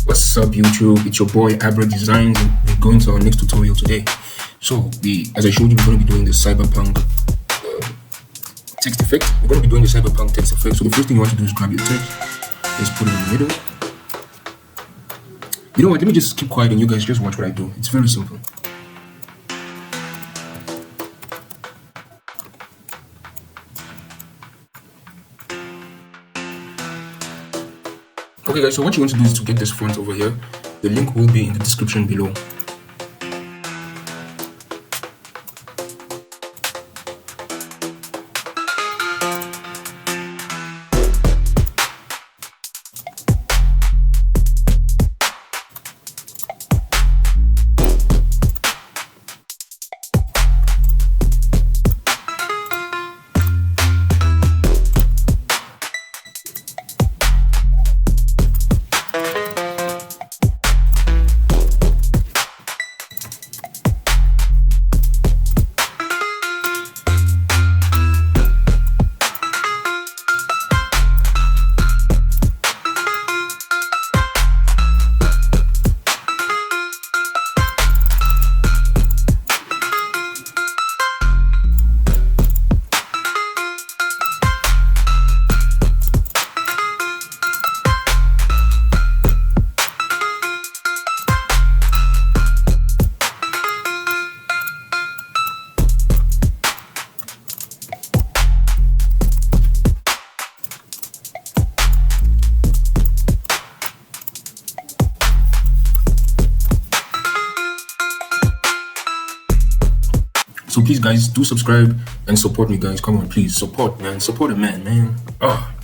What's up YouTube? It's your boy Abra Designs and we're going to our next tutorial today. So as I showed you, we're going to be doing the cyberpunk text effect. We're going to be doing the cyberpunk text effect. So the first thing you want to do is grab your text, just put it in the middle. You know what, let me just keep quiet and you guys just watch what I do. It's very simple. Okay guys, so what you want to do is to get this font over here. The link will be in the description below. So please guys, do subscribe and support me guys. Come on, please support man, support a man. Oh.